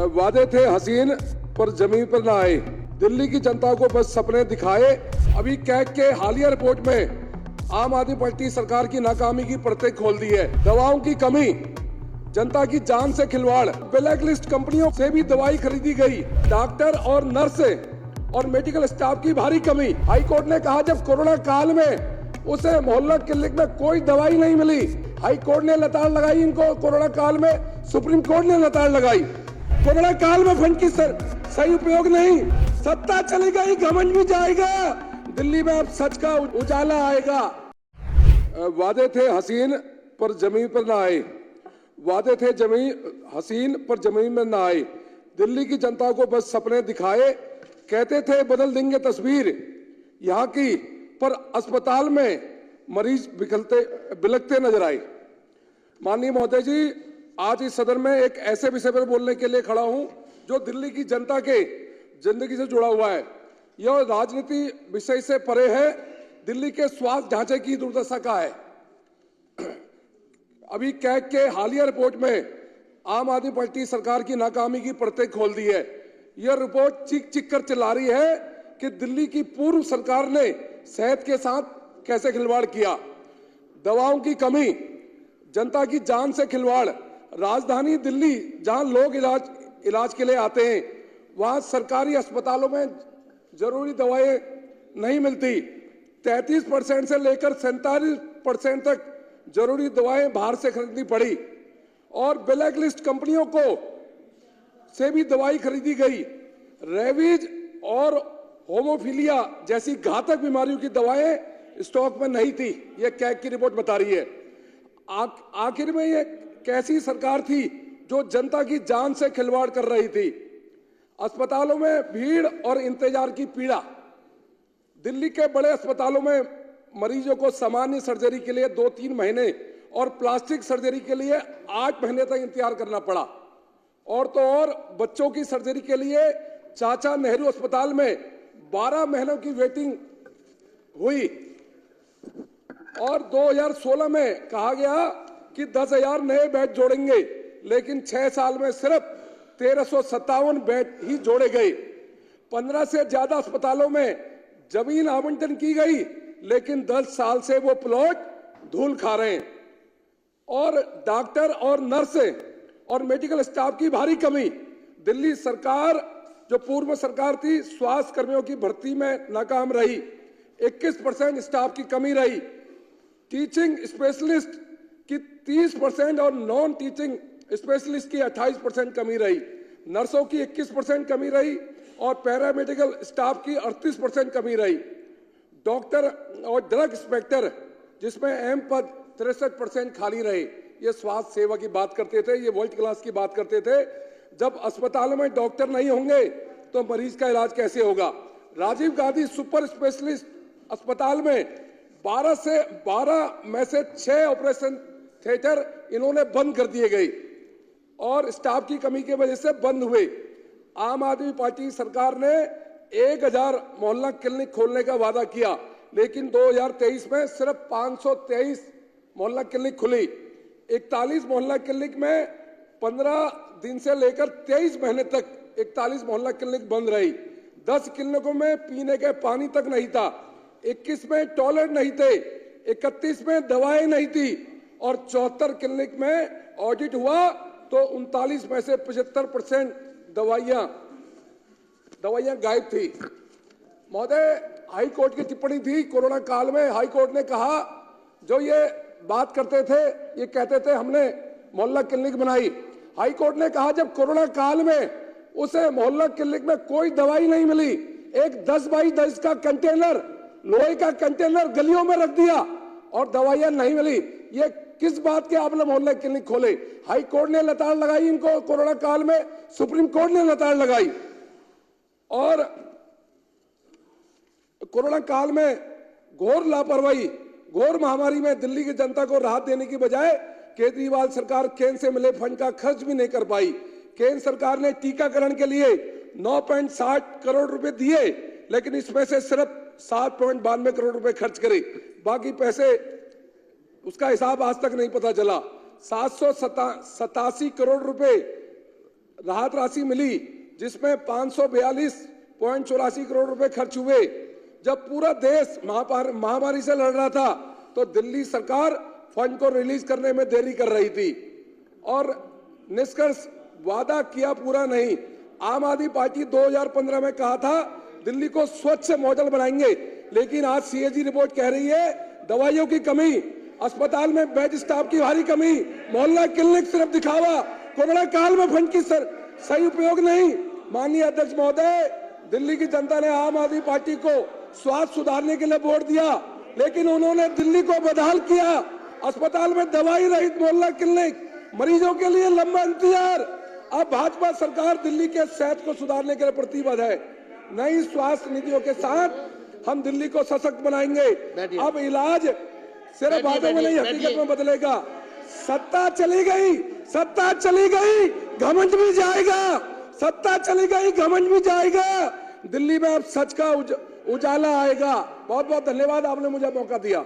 वादे थे हसीन पर जमीन पर ना आए। दिल्ली की जनता को बस सपने दिखाए। अभी कैग के हालिया रिपोर्ट में आम आदमी पार्टी सरकार की नाकामी की परतें खोल दी है। दवाओं की कमी, जनता की जान से खिलवाड़, ब्लैक लिस्ट कंपनियों से भी दवाई खरीदी गई, डॉक्टर और नर्स और मेडिकल स्टाफ की भारी कमी। हाई कोर्ट ने कहा जब कोरोना काल में उसे मोहल्ला क्लिनिक में कोई दवाई नहीं मिली, हाई कोर्ट ने लताड़ लगाई इनको। कोरोना काल में सुप्रीम कोर्ट ने लताड़ लगाई। कोरोना काल में फंड की सही उपयोग नहीं, सत्ता चली गई, घमंड भी जाएगा। दिल्ली में अब सच का उजाला आएगा। वादे थे हसीन पर जमीन पर ना आए। वादे थे हसीन पर जमीन में ना आए। दिल्ली की जनता को बस सपने दिखाए, कहते थे बदल देंगे तस्वीर यहाँ की, पर अस्पताल में मरीज बिलखते नजर आए। माननीय महोदय जी, आज इस सदन में एक ऐसे विषय पर बोलने के लिए खड़ा हूं जो दिल्ली की जनता के जिंदगी से जुड़ा हुआ है। यह राजनीति विषय से परे है, दिल्ली के स्वास्थ्य ढांचे की दुर्दशा का है। अभी कैग के हालिया रिपोर्ट में आम आदमी पार्टी सरकार की नाकामी की परतें खोल दी है। यह रिपोर्ट चीख चीख कर चिल्ला रही है कि दिल्ली की पूर्व सरकार ने सेहत के साथ कैसे खिलवाड़ किया। दवाओं की कमी, जनता की जान से खिलवाड़। राजधानी दिल्ली जहां लोग इलाज के लिए आते हैं, वहां सरकारी अस्पतालों में जरूरी दवाएं नहीं मिलती। 33% से लेकर 47% तक जरूरी दवाएं बाहर से खरीदनी पड़ी और ब्लैक लिस्ट कंपनियों को से भी दवाई खरीदी गई। रेबीज और होमोफीलिया जैसी घातक बीमारियों की दवाएं स्टॉक में नहीं थी। यह कैग की रिपोर्ट बता रही है। आखिर में यह कैसी सरकार थी जो जनता की जान से खिलवाड़ कर रही थी। अस्पतालों में भीड़ और इंतजार की पीड़ा। दिल्ली के बड़े अस्पतालों में मरीजों को सामान्य सर्जरी के लिए 2-3 महीने और प्लास्टिक सर्जरी के लिए 8 महीने तक इंतजार करना पड़ा। और तो और बच्चों की सर्जरी के लिए चाचा नेहरू अस्पताल में 12 महीनों की वेटिंग हुई। और 2016 में कहा गया कि 10,000 नए बेड जोड़ेंगे, लेकिन 6 साल में सिर्फ 1357 बेड ही जोड़े गए। 15 से ज्यादा अस्पतालों में जमीन आवंटन की गई, लेकिन 10 साल से वो प्लॉट धूल खा रहे हैं। और डॉक्टर और नर्स और मेडिकल स्टाफ की भारी कमी। दिल्ली सरकार जो पूर्व सरकार थी, स्वास्थ्य कर्मियों की भर्ती में नाकाम रही। 21% स्टाफ की कमी रही। टीचिंग स्पेशलिस्ट की 30% और नॉन टीचिंग स्पेशलिस्ट की 28% कमी रही। नर्सों की 21% कमी रही और पैरामेडिकल स्टाफ की 38% कमी रही। डॉक्टर और ड्रग इंस्पेक्टर जिसमें अहम पद 63% खाली रहे। ये स्वास्थ्य सेवा की बात करते थे, ये वर्ल्ड क्लास की बात करते थे। जब अस्पतालों में डॉक्टर नहीं होंगे तो मरीज का इलाज कैसे होगा। राजीव गांधी सुपर स्पेशलिस्ट अस्पताल में 12 में से 6 ऑपरेशन थिएटर इन्होंने बंद कर दिए गए और स्टाफ की कमी की वजह से बंद हुए। आम आदमी पार्टी सरकार ने 1000 मोहल्ला क्लिनिक खोलने का वादा किया, लेकिन 2023 में सिर्फ 523 मोहल्ला क्लिनिक खुली। 41 मोहल्ला क्लिनिक में 15 दिन से लेकर 23 महीने तक 41 मोहल्ला क्लिनिक बंद रही। 10 क्लिनिकों में पीने के पानी तक नहीं था। 21 में टॉयलेट नहीं थे। 31 में दवाएं नहीं थी और 74 क्लिनिक में ऑडिट हुआ तो 39 में से 75% दवाइयां गायब थी। महोदय, हाई कोर्ट की टिप्पणी थी कोरोना काल में। हाई कोर्ट ने कहा जो ये बात करते थे, ये कहते थे हमने मोहल्ला क्लिनिक बनाई। हाई कोर्ट ने कहा जब कोरोना काल में उसे मोहल्ला क्लिनिक में कोई दवाई नहीं मिली, एक 10 बाई 10 का कंटेनर, लोहे का कंटेनर गलियों में रख दिया और दवाइयां नहीं मिली। ये किस बात के आपने मोहल्ला क्लिनिक खोले। हाई कोर्ट ने लताड़ लगाई इनको कोरोना काल में, सुप्रीम कोर्ट ने लताड़ लगाई। और कोरोना काल में घोर लापरवाही, घोर महामारी में दिल्ली की जनता को राहत देने की बजाय केजरीवाल सरकार केंद्र से मिले फंड का खर्च भी नहीं कर पाई। केंद्र सरकार ने टीकाकरण के लिए 9.60 करोड़ रुपए दिए, लेकिन इसमें से सिर्फ 7.92 करोड़ रुपए खर्च करे। बाकी पैसे उसका हिसाब आज तक नहीं पता चला। 787 करोड़ रुपए राहत राशि मिली, जिसमें 542.84 करोड़ रुपए खर्च हुए। जब पूरा देश महामारी से लड़ रहा था तो दिल्ली सरकार फंड को रिलीज करने में देरी कर रही थी और निष्कर्ष वादा किया पूरा नहीं। आम आदमी पार्टी 2015 में कहा था दिल्ली को स्वच्छ मॉडल बनाएंगे, लेकिन आज सीएजी रिपोर्ट कह रही है दवाइयों की कमी, अस्पताल में बेड स्टाफ की भारी कमी, मोहल्ला क्लिनिक सिर्फ दिखावा, कोरोना काल में फंड की सही उपयोग नहीं। माननीय अध्यक्ष महोदय, दिल्ली की जनता ने आम आदमी पार्टी को स्वास्थ्य सुधारने के लिए वोट दिया, लेकिन उन्होंने दिल्ली को बदहाल किया। अस्पताल में दवाई रहित मोहल्ला क्लिनिक, मरीजों के लिए लंबा इंतजार। अब भाजपा सरकार दिल्ली के सेहत को सुधारने के लिए प्रतिबद्ध है। नई स्वास्थ्य नीतियों के साथ हम दिल्ली को सशक्त बनाएंगे। अब इलाज सिर्फ बातों में नहीं, हकीकत में बदलेगा। सत्ता चली गई, सत्ता चली गई, घमंड भी जाएगा। सत्ता चली गई, घमंड भी जाएगा। दिल्ली में अब सच का उजाला आएगा। बहुत बहुत धन्यवाद, आपने मुझे मौका दिया।